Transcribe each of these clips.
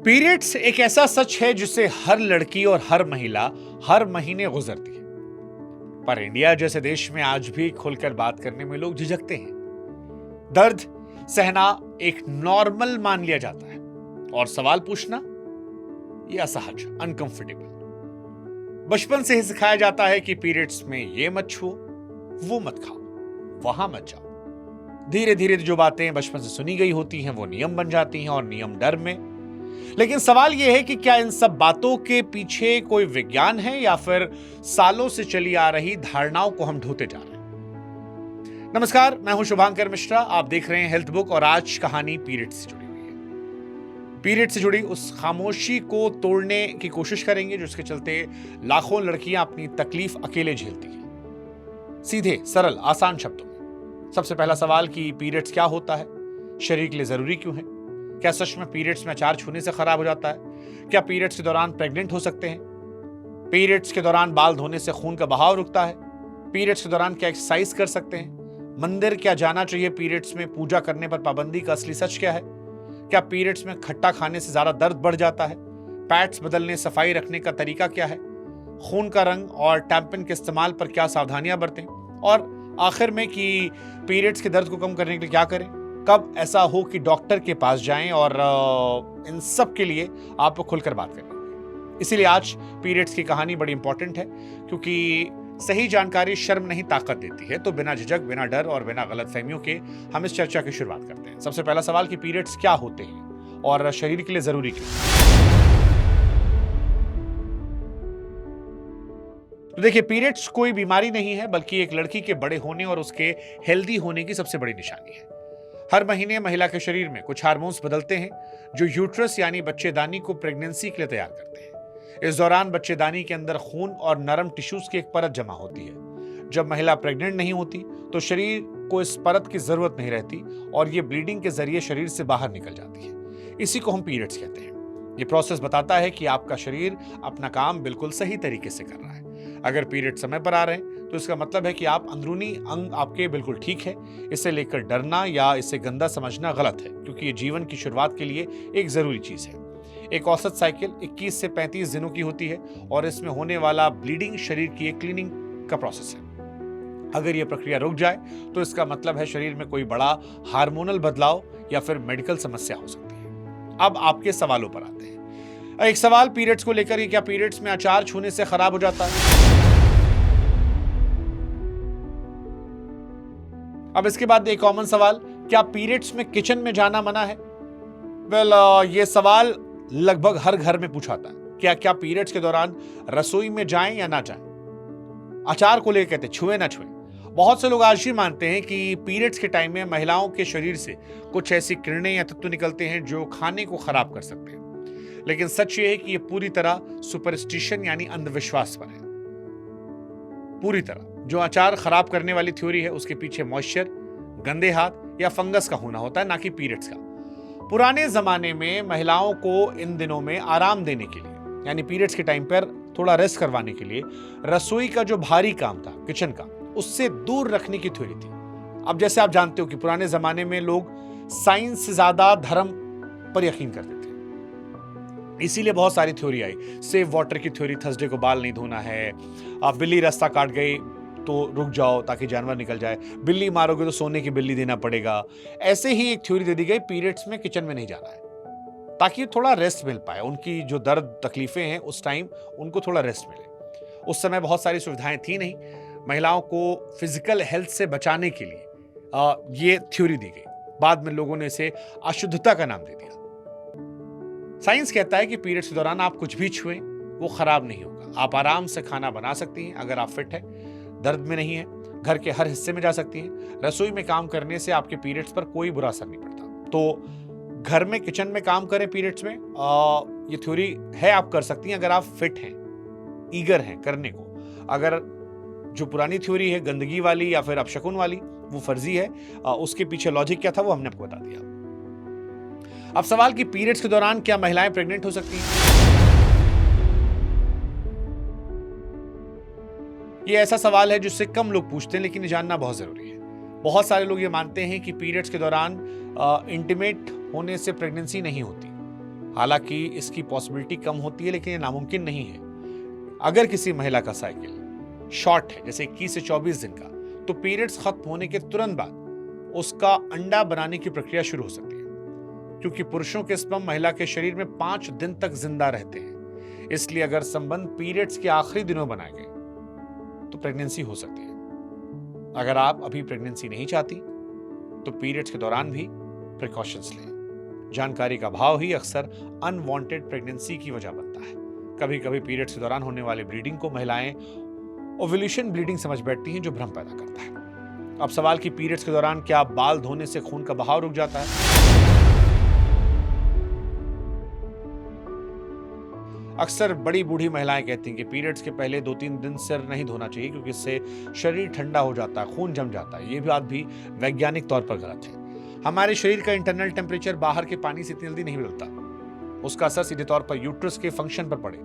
Periods एक ऐसा सच है जिसे हर लड़की और हर महिला हर महीने गुजरती है, पर इंडिया जैसे देश में आज भी खुलकर बात करने में लोग झिझकते हैं। दर्द सहना एक नॉर्मल मान लिया जाता है और सवाल पूछना यह असहज, अनकंफर्टेबल। बचपन से ही सिखाया जाता है कि पीरियड्स में ये मत छुओ, वो मत खाओ, वहां मत जाओ। धीरे धीरे जो बातें बचपन से सुनी गई होती हैं वो नियम बन जाती हैं और नियम डर में। लेकिन सवाल यह है कि क्या इन सब बातों के पीछे कोई विज्ञान है या फिर सालों से चली आ रही धारणाओं को हम ढोते जा रहे हैं। नमस्कार, मैं हूं शुभांकर मिश्रा। आप देख रहे हैं हेल्थ बुक और आज कहानी पीरियड से जुड़ी हुई है। पीरियड से जुड़ी उस खामोशी को तोड़ने की कोशिश करेंगे जिसके चलते लाखों लड़कियां अपनी तकलीफ अकेले झेलती हैं। सीधे सरल आसान शब्दों में सबसे पहला सवाल कि पीरियड्स क्या होता है, शरीर के लिए जरूरी क्यों है, क्या सच में पीरियड्स में अचार छूने से खराब हो जाता है, क्या पीरियड्स के दौरान प्रेग्नेंट हो सकते हैं, पीरियड्स के दौरान बाल धोने से खून का बहाव रुकता है, पीरियड्स के दौरान क्या एक्सरसाइज कर सकते हैं, मंदिर क्या जाना चाहिए पीरियड्स में, पूजा करने पर पाबंदी का असली सच क्या है, क्या पीरियड्स में खट्टा खाने से ज्यादा दर्द बढ़ जाता है, पैड्स बदलने सफाई रखने का तरीका क्या है, खून का रंग और टैम्पन के इस्तेमाल पर क्या सावधानियां बरतें, और आखिर में कि पीरियड्स के दर्द को कम करने के लिए क्या करें, कब ऐसा हो कि डॉक्टर के पास जाएं, और इन सब के लिए आपको खुलकर बात करनी होगी। इसीलिए आज पीरियड्स की कहानी बड़ी इंपॉर्टेंट है, क्योंकि सही जानकारी शर्म नहीं ताकत देती है। तो बिना झिझक, बिना डर और बिना गलतफहमियों के हम इस चर्चा की शुरुआत करते हैं। सबसे पहला सवाल कि पीरियड्स क्या होते हैं और शरीर के लिए जरूरी क्यों। तो देखिए, पीरियड्स कोई बीमारी नहीं है, बल्कि एक लड़की के बड़े होने और उसके हेल्दी होने की सबसे बड़ी निशानी है। हर महीने महिला के शरीर में कुछ हार्मोन्स बदलते हैं जो यूट्रस यानी बच्चेदानी को प्रेगनेंसी के लिए तैयार करते हैं। इस दौरान बच्चेदानी के अंदर खून और नरम टिश्यूज की एक परत जमा होती है। जब महिला प्रेग्नेंट नहीं होती तो शरीर को इस परत की जरूरत नहीं रहती और ये ब्लीडिंग के जरिए शरीर से बाहर निकल जाती है। इसी को हम पीरियड्स कहते हैं। ये प्रोसेस बताता है कि आपका शरीर अपना काम बिल्कुल सही तरीके से कर रहा है। अगर पीरियड समय पर आ रहे हैं तो इसका मतलब है कि आप अंदरूनी अंग आपके बिल्कुल ठीक है। इसे लेकर डरना या इसे गंदा समझना गलत है, क्योंकि ये जीवन की शुरुआत के लिए एक जरूरी चीज है। एक औसत साइकिल 21 से 35 दिनों की होती है और इसमें होने वाला ब्लीडिंग शरीर की एक क्लीनिंग का प्रोसेस है। अगर यह प्रक्रिया रुक जाए तो इसका मतलब है शरीर में कोई बड़ा हार्मोनल बदलाव या फिर मेडिकल समस्या हो सकती है। अब आपके सवालों पर आते हैं। एक सवाल पीरियड्स को लेकर, क्या पीरियड्स में अचार छूने से खराब हो जाता है। अब इसके बाद एक कॉमन सवाल, क्या पीरियड्स में किचन में जाना मना है। ये सवाल लगभग हर घर में पूछा जाता है। क्या पीरियड्स के दौरान रसोई में जाएं या ना जाएं। अचार को लेकर कहते छुए ना छुए। बहुत से लोग आज भी मानते हैं कि पीरियड्स के टाइम में महिलाओं के शरीर से कुछ ऐसी किरणें या तत्व निकलते हैं जो खाने को खराब कर सकते हैं। लेकिन सच ये है कि ये पूरी तरह सुपरस्टिशन यानी अंधविश्वास पर है। पूरी तरह जो अचार खराब करने वाली थ्योरी है उसके पीछे मॉइस्चर, गंदे हाथ या फंगस का होना होता है, ना कि पीरियड्स का। पुराने जमाने में महिलाओं को इन दिनों में आराम देने के लिए यानी पीरियड्स के टाइम पर थोड़ा रेस्ट करवाने के लिए रसोई का जो भारी काम था किचन का, उससे दूर रखने की थ्योरी थी। अब जैसे आप जानते हो कि पुराने जमाने में लोग साइंस से ज्यादा धर्म पर यकीन करते थे, इसीलिए बहुत सारी थ्योरी आई। सेव वाटर की थ्योरी, थर्सडे को बाल नहीं धोना है, बिल्ली रास्ता काट गई तो रुक जाओ ताकि जानवर निकल जाए, बिल्ली मारोगे तो सोने की बिल्ली देना पड़ेगा। ऐसे ही एक थ्योरी दे दी गई, पीरियड्स में किचन में नहीं जाना है ताकि थोड़ा रेस्ट मिल पाए। उनकी जो दर्द तकलीफें हैं उस टाइम उनको थोड़ा रेस्ट मिले। उस समय बहुत सारी सुविधाएं थी नहीं। महिलाओं को फिजिकल हेल्थ से बचाने के लिए ये थ्योरी दी गई। बाद में लोगों ने इसे अशुद्धता का नाम दे दिया। साइंस कहता है कि पीरियड्स के दौरान आप कुछ भी छुएं वो खराब नहीं होगा। आप आराम से खाना बना सकती हैं अगर आप फिट है, दर्द में नहीं है, घर के हर हिस्से में जा सकती हैं। रसोई में काम करने से आपके पीरियड्स पर कोई बुरा असर नहीं पड़ता। तो घर में किचन में काम करें पीरियड्स में, ये थ्योरी है, आप कर सकती हैं अगर आप फिट हैं, ईगर हैं करने को। अगर जो पुरानी थ्योरी है गंदगी वाली या फिर अपशकुन वाली, वो फर्जी है। उसके पीछे लॉजिक क्या था वो हमने आपको बता दिया। अब सवाल कि पीरियड्स के दौरान क्या महिलाएं प्रेग्नेंट हो सकती हैं। ये ऐसा सवाल है जिससे कम लोग पूछते हैं, लेकिन ये जानना बहुत जरूरी है। बहुत सारे लोग ये मानते हैं कि पीरियड्स के दौरान इंटीमेट होने से प्रेगनेंसी नहीं होती। हालांकि इसकी पॉसिबिलिटी कम होती है, लेकिन ये नामुमकिन नहीं है। अगर किसी महिला का साइकिल शॉर्ट है, जैसे 21 से 24 दिन का, तो पीरियड्स खत्म होने के तुरंत बाद उसका अंडा बनाने की प्रक्रिया शुरू हो सकती है, क्योंकि पुरुषों के स्पर्म महिला के शरीर में 5 दिन तक जिंदा रहते हैं। इसलिए अगर संबंध पीरियड्स के आखिरी दिनों बनाए गए तो प्रेगनेंसी हो सकती है। अगर आप अभी प्रेगनेंसी नहीं चाहती तो पीरियड्स के दौरान भी प्रिकॉशंस लें। जानकारी का अभाव ही अक्सर अनवांटेड प्रेगनेंसी की वजह बनता है। कभी कभी पीरियड्स के दौरान होने वाली ब्लीडिंग को महिलाएं ओव्यूलेशन ब्लीडिंग समझ बैठती हैं, जो भ्रम पैदा करता है। अब सवाल कि पीरियड्स के दौरान क्या बाल धोने से खून का बहाव रुक जाता है? अक्सर बड़ी बूढ़ी महिलाएं कहती हैं कि पीरियड्स के पहले 2-3 दिन सिर नहीं धोना चाहिए, क्योंकि इससे शरीर ठंडा हो जाता है, खून जम जाता है। ये बात भी वैज्ञानिक तौर पर गलत है। हमारे शरीर का इंटरनल टेम्परेचर बाहर के पानी से इतनी जल्दी नहीं बदलता। उसका असर सीधे तौर पर यूट्रस के फंक्शन पर पड़े।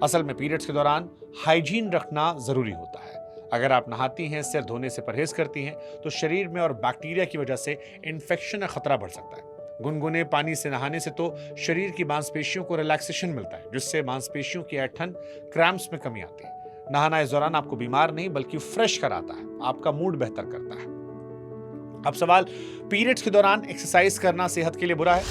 असल में पीरियड्स के दौरान हाइजीन रखना जरूरी होता है। अगर आप नहाती हैं, सिर धोने से परहेज करती हैं, तो शरीर में और बैक्टीरिया की वजह से इन्फेक्शन का खतरा बढ़ सकता है। गुनगुने पानी से नहाने से तो शरीर की मांसपेशियों को रिलैक्सेशन मिलता है, जिससे मांसपेशियों की ऐंठन, क्रैम्प्स में कमी आती है। नहाना इस दौरान आपको बीमार नहीं बल्कि फ्रेश कराता है, आपका मूड बेहतर करता है। अब सवाल, पीरियड्स के दौरान एक्सरसाइज करना सेहत के लिए बुरा है?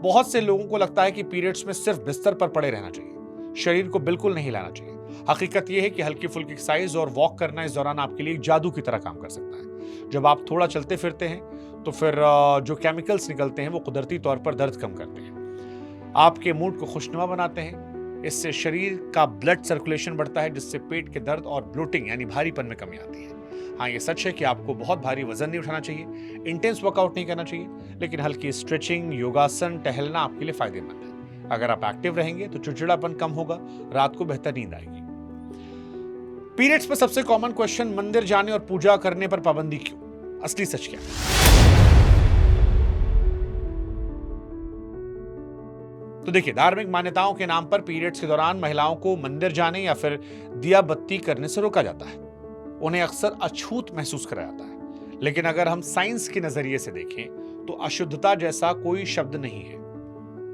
बहुत से लोगों को लगता है कि पीरियड्स में सिर्फ बिस्तर पर पड़े रहना चाहिए, शरीर को बिल्कुल नहीं हिलाना चाहिए। हकीकत यह है कि हल्की फुल्की एक्सरसाइज और वॉक करना इस दौरान आपके लिए जादू की तरह काम कर सकता है। जब आप थोड़ा चलते फिरते हैं तो फिर जो केमिकल्स निकलते हैं वो कुदरती तौर पर दर्द कम करते हैं, आपके मूड को खुशनुमा बनाते हैं। इससे शरीर का ब्लड सर्कुलेशन बढ़ता है, जिससे पेट के दर्द और ब्लोटिंग यानी भारीपन में कमी आती है। हाँ, ये सच है कि आपको बहुत भारी वजन नहीं उठाना चाहिए, इंटेंस वर्कआउट नहीं करना चाहिए, लेकिन हल्की स्ट्रेचिंग, योगासन, टहलना आपके लिए फायदेमंद है। अगर आप एक्टिव रहेंगे तो चिड़चिड़ापन कम होगा, रात को बेहतर नींद आएगी। पीरियड्स पर सबसे कॉमन क्वेश्चन, मंदिर जाने और पूजा करने पर पाबंदी क्यों? असली सच क्या है? तो देखिए, धार्मिक मान्यताओं के नाम पर पीरियड्स के दौरान महिलाओं को मंदिर जाने या फिर दिया बत्ती करने से रोका जाता है। उन्हें अक्सर अछूत महसूस कराया जाता है। लेकिन अगर हम साइंस के नजरिए से देखें तो अशुद्धता जैसा कोई शब्द नहीं है।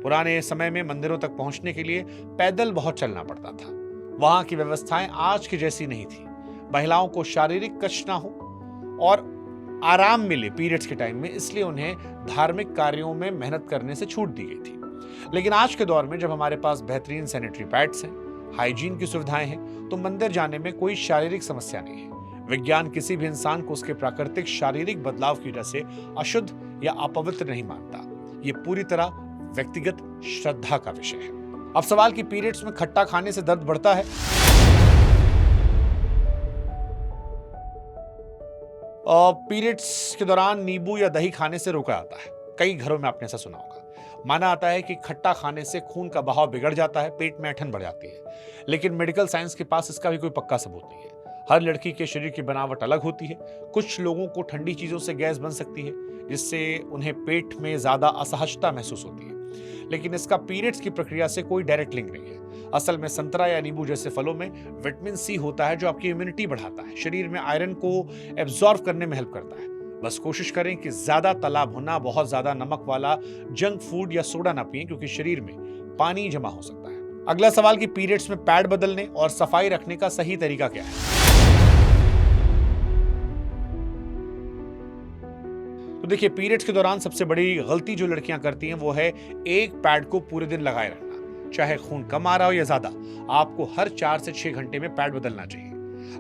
पुराने समय में मंदिरों तक पहुंचने के लिए पैदल बहुत चलना पड़ता था। वहां की व्यवस्थाएं आज की जैसी नहीं थी। महिलाओं को शारीरिक कष्ट ना हो और आराम मिले पीरियड्स के टाइम में, इसलिए उन्हें धार्मिक कार्यों में मेहनत करने से छूट दी गई थी। लेकिन आज के दौर में जब हमारे पास बेहतरीन सैनिटरी पैड्स हैं, हाइजीन की सुविधाएं हैं, तो मंदिर जाने में कोई शारीरिक समस्या नहीं है। विज्ञान किसी भी इंसान को उसके प्राकृतिक शारीरिक बदलाव की वजह से अशुद्ध या अपवित्र नहीं मानता। ये पूरी तरह व्यक्तिगत श्रद्धा का विषय है। अब सवाल कि पीरियड्स में खट्टा खाने से दर्द बढ़ता है? पीरियड्स के दौरान नींबू या दही खाने से रोका जाता है। कई घरों में आपने ऐसा सुना होगा। माना आता है कि खट्टा खाने से खून का बहाव बिगड़ जाता है, पेट में ऐंठन बढ़ जाती है। लेकिन मेडिकल साइंस के पास इसका भी कोई पक्का सबूत नहीं है। हर लड़की के शरीर की बनावट अलग होती है। कुछ लोगों को ठंडी चीजों से गैस बन सकती है, जिससे उन्हें पेट में ज्यादा असहजता महसूस होती है। लेकिन इसका पीरियड्स की प्रक्रिया से कोई डायरेक्ट लिंक नहीं है। असल में संतरा या नींबू जैसे फलों में विटामिन सी होता है, जो आपकी इम्यूनिटी बढ़ाता है, शरीर में आयरन को एब्जॉर्ब करने में हेल्प करता है। बस कोशिश करें कि ज्यादा तला भुना, बहुत ज्यादा नमक वाला जंक फूड या सोडा ना पिएं, क्योंकि शरीर में पानी जमा हो सकता है। अगला सवाल कि पीरियड्स में पैड बदलने और सफाई रखने का सही तरीका क्या है? तो देखिए, पीरियड्स के दौरान सबसे बड़ी गलती जो लड़कियां करती हैं वो है एक पैड को पूरे दिन लगाए रखना। चाहे खून कम आ रहा हो या ज्यादा, आपको हर 4 से 6 घंटे में पैड बदलना चाहिए।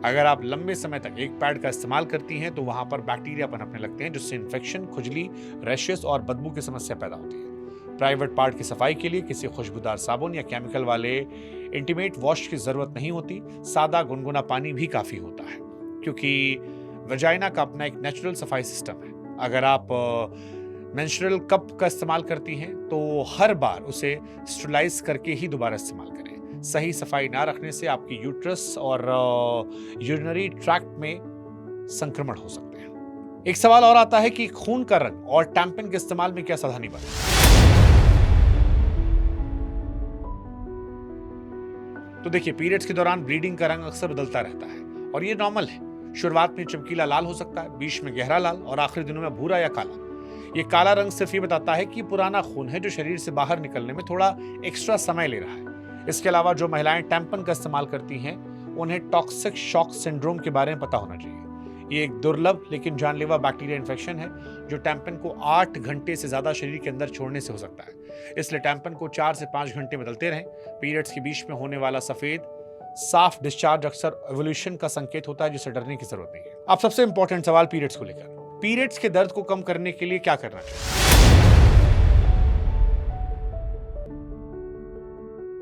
अगर आप लंबे समय तक एक पैड का इस्तेमाल करती हैं तो वहां पर बैक्टीरिया पनपने लगते हैं, जिससे इन्फेक्शन, खुजली, रैशेस और बदबू की समस्या पैदा होती है। प्राइवेट पार्ट की सफाई के लिए किसी खुशबूदार साबुन या केमिकल वाले इंटीमेट वॉश की जरूरत नहीं होती। सादा गुनगुना पानी भी काफी होता है, क्योंकि वजाइना का अपना एक नेचुरल सफाई सिस्टम है। अगर आप मेंस्ट्रुअल कप का इस्तेमाल करती हैं तो हर बार उसे स्टरलाइज करके ही दोबारा इस्तेमाल करें। सही सफाई ना रखने से आपकी यूट्रस और यूरिनरी ट्रैक्ट में संक्रमण हो सकते हैं। एक सवाल और आता है कि खून का रंग और टैंपिन के इस्तेमाल में क्या सावधानी बरतें? तो देखिए, पीरियड्स के दौरान ब्लीडिंग का रंग अक्सर बदलता रहता है और ये नॉर्मल है। शुरुआत में चमकीला लाल हो सकता है, बीच में गहरा लाल और आखिरी दिनों में भूरा या काला। ये काला रंग सिर्फ ये बताता है कि पुराना खून है जो शरीर से बाहर निकलने में थोड़ा एक्स्ट्रा समय ले रहा है। इसके अलावा जो महिलाएं टैम्पन का इस्तेमाल करती हैं उन्हें टॉक्सिक शॉक सिंड्रोम के बारे में पता होना चाहिए। ये एक दुर्लभ लेकिन जानलेवा बैक्टीरिया इन्फेक्शन है जो टैम्पन को 8 घंटे से ज्यादा शरीर के अंदर छोड़ने से हो सकता है। इसलिए टैम्पन को 4 से 5 घंटे बदलते रहें। पीरियड्स के बीच में होने वाला सफेद साफ डिस्चार्ज अक्सर एवोल्यूशन का संकेत होता है, जिससे डरने की जरूरत नहीं है। अब सबसे इंपॉर्टेंट सवाल पीरियड्स को लेकर, पीरियड्स के दर्द को कम करने के लिए क्या करना चाहिए?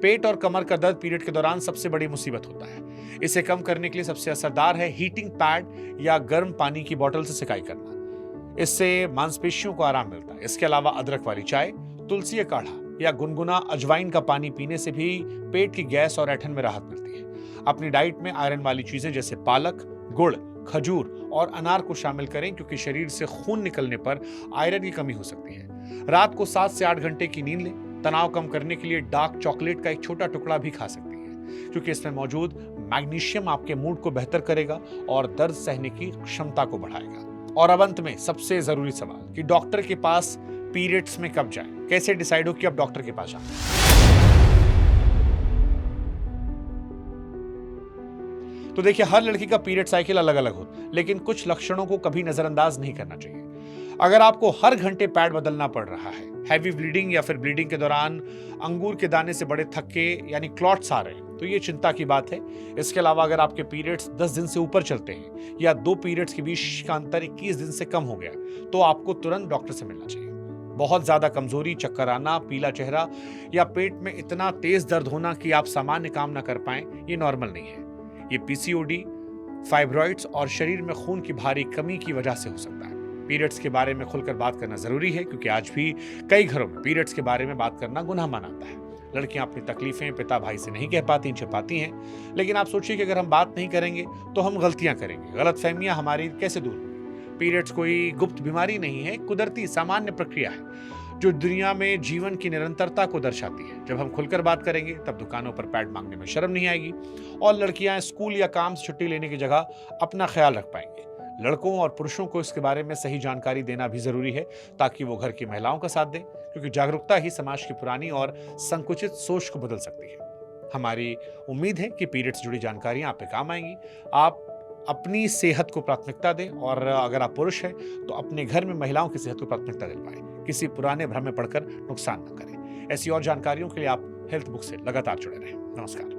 पेट और कमर का दर्द पीरियड के दौरान सबसे बड़ी मुसीबत होता है। इसे कम करने के लिए सबसे असरदार है हीटिंग पैड या गर्म पानी की बोतल से सिकाई करना। इससे मांसपेशियों को आराम मिलता है। इसके अलावा अदरक वाली चाय, तुलसी का काढ़ा या गुनगुना अजवाइन का पानी पीने से भी पेट की गैस और ऐंठन में राहत मिलती है। अपनी डाइट में आयरन वाली चीजें जैसे पालक, गुड़, खजूर और अनार को शामिल करें, क्योंकि शरीर से खून निकलने पर आयरन की कमी हो सकती है। रात को 7 से 8 घंटे की नींद लें। तनाव कम करने के लिए डार्क चॉकलेट का एक छोटा टुकड़ा भी खा सकती है, क्योंकि इसमें मौजूद मैग्नीशियम आपके मूड को बेहतर करेगा और दर्द सहने की क्षमता को बढ़ाएगा। और अब अंत में सबसे जरूरी सवाल कि डॉक्टर के पास पीरियड्स में कब जाएं? कैसे डिसाइड हो कि अब डॉक्टर के पास जाना है? तो देखिए, हर लड़की का पीरियड साइकिल अलग अलग होता है, लेकिन कुछ लक्षणों को कभी नजरअंदाज नहीं करना चाहिए। अगर आपको हर घंटे पैड बदलना पड़ रहा है, हैवी ब्लीडिंग या फिर ब्लीडिंग के दौरान अंगूर के दाने से बड़े थक्के यानी क्लॉट्स आ रहे हैं, तो ये चिंता की बात है। इसके अलावा अगर आपके पीरियड्स 10 दिन से ऊपर चलते हैं या 2 पीरियड्स के बीच का अंतर 21 दिन से कम हो गया, तो आपको तुरंत डॉक्टर से मिलना चाहिए। बहुत ज्यादा कमजोरी, चक्कर आना, पीला चेहरा या पेट में इतना तेज दर्द होना कि आप सामान्य काम ना कर पाएं, ये नॉर्मल नहीं है। ये पीसीओडी, फाइब्रॉइड्स और शरीर में खून की भारी कमी की वजह से हो सकता है। पीरियड्स के बारे में खुलकर बात करना जरूरी है, क्योंकि आज भी कई घरों में पीरियड्स के बारे में बात करना गुनाह माना जाता है। लड़कियां अपनी तकलीफें पिता भाई से नहीं कह पाती, छिपाती हैं। लेकिन आप सोचिए कि अगर हम बात नहीं करेंगे तो हम गलतियां करेंगे, गलतफहमियां हमारी कैसे दूर होंगी? पीरियड्स कोई गुप्त बीमारी नहीं है, कुदरती सामान्य प्रक्रिया है जो दुनिया में जीवन की निरंतरता को दर्शाती है। जब हम खुलकर बात करेंगे तब दुकानों पर पैड मांगने में शर्म नहीं आएगी और लड़कियां स्कूल या काम से छुट्टी लेने की जगह अपना ख्याल रख पाएंगे। लड़कों और पुरुषों को इसके बारे में सही जानकारी देना भी जरूरी है, ताकि वो घर की महिलाओं का साथ दें, क्योंकि जागरूकता ही समाज की पुरानी और संकुचित सोच को बदल सकती है। हमारी उम्मीद है कि पीरियड से जुड़ी जानकारियां आप पे काम आएंगी। आप अपनी सेहत को प्राथमिकता दें और अगर आप पुरुष हैं तो अपने घर में महिलाओं की सेहत को प्राथमिकता दिलवाएं। किसी पुराने भ्रम में पड़कर नुकसान न करें। ऐसी और जानकारियों के लिए आप हेल्थ बुक से लगातार जुड़े रहें। नमस्कार।